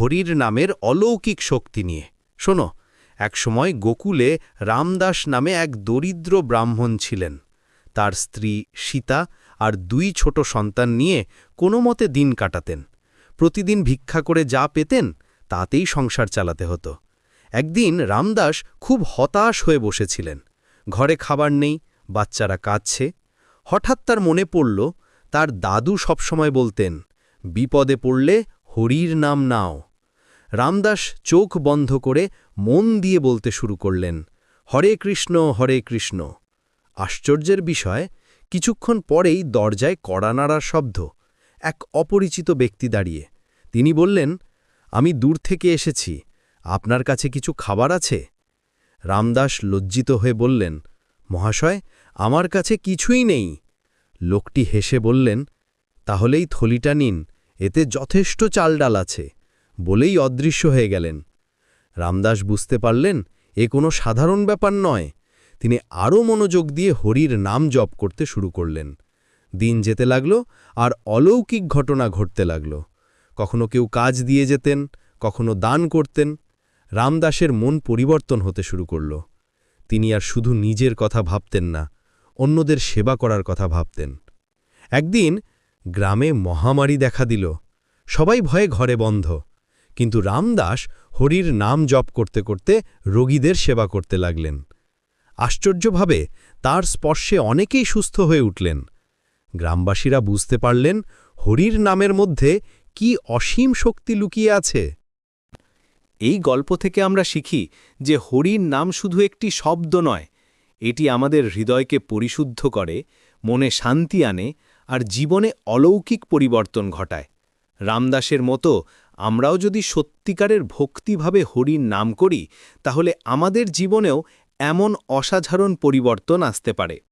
হরির নামের অলৌকিক শক্তি নিয়ে। শোনো, একসময় গোকুলে রামদাস নামে এক দরিদ্র ব্রাহ্মণ ছিলেন। তার স্ত্রী সীতা আর 2 ছোট সন্তান নিয়ে কোনো মতে দিন কাটাতেন। প্রতিদিন ভিক্ষা করে যা পেতেন তাতেই সংসার চালাতে হতো। একদিন রামদাস খুব হতাশ হয়ে বসেছিলেন। ঘরে খাবার নেই, বাচ্চারা কাঁদছে। হঠাৎ তার মনে পড়ল তার দাদু সবসময় বলতেন, বিপদে পড়লে হরির নাম নাও। রামদাস চোখ বন্ধ করে মন দিয়ে বলতে শুরু করলেন, হরে কৃষ্ণ হরে কৃষ্ণ। আশ্চর্যের বিষয়, কিছুক্ষণ পরেই দরজায় কড়া নাড়ার শব্দ। এক অপরিচিত ব্যক্তি দাঁড়িয়ে। তিনি বললেন, আমি দূর থেকে এসেছি, আপনার কাছে কিছু খাবার আছে? রামদাস লজ্জিত হয়ে বললেন, মহাশয়, আমার কাছে কিছুই নেই। লোকটি হেসে বললেন, তাহলেই থলিটা নিন, এতে যথেষ্ট চাল ডাল আছে, বলেই অদৃশ্য হয়ে গেলেন। রামদাস বুঝতে পারলেন এ কোনো সাধারণ ব্যাপার নয়। তিনি আরও মনোযোগ দিয়ে হরির নাম জপ করতে শুরু করলেন। দিন যেতে লাগল আর অলৌকিক ঘটনা ঘটতে লাগল। কখনো কেউ কাজ দিয়ে যেতেন, কখনো দান করতেন। রামদাসের মন পরিবর্তন হতে শুরু করল। তিনি আর শুধু নিজের কথা ভাবতেন না, অন্যদের সেবা করার কথা ভাবতেন। একদিন গ্রামে মহামারী দেখা দিল। সবাই ভয়ে ঘরে বন্ধ, কিন্তু রামদাস হরির নাম জপ করতে করতে রোগীদের সেবা করতে লাগলেন। আশ্চর্যভাবে তার স্পর্শে অনেকেই সুস্থ হয়ে উঠলেন। গ্রামবাসীরা বুঝতে পারলেন হরির নামের মধ্যে কি অসীম শক্তি লুকিয়ে আছে। এই গল্প থেকে আমরা শিখি যে হরির নাম শুধু একটি শব্দ নয়, এটি আমাদের হৃদয়কে পরিশুদ্ধ করে, মনে শান্তি আনে আর জীবনে অলৌকিক পরিবর্তন ঘটায়। রামদাসের মতো আমরাও যদি সত্যিকারের ভক্তিভাবে হরির নাম করি, তাহলে আমাদের জীবনেও এমন অসাধারণ পরিবর্তন আসতে পারে।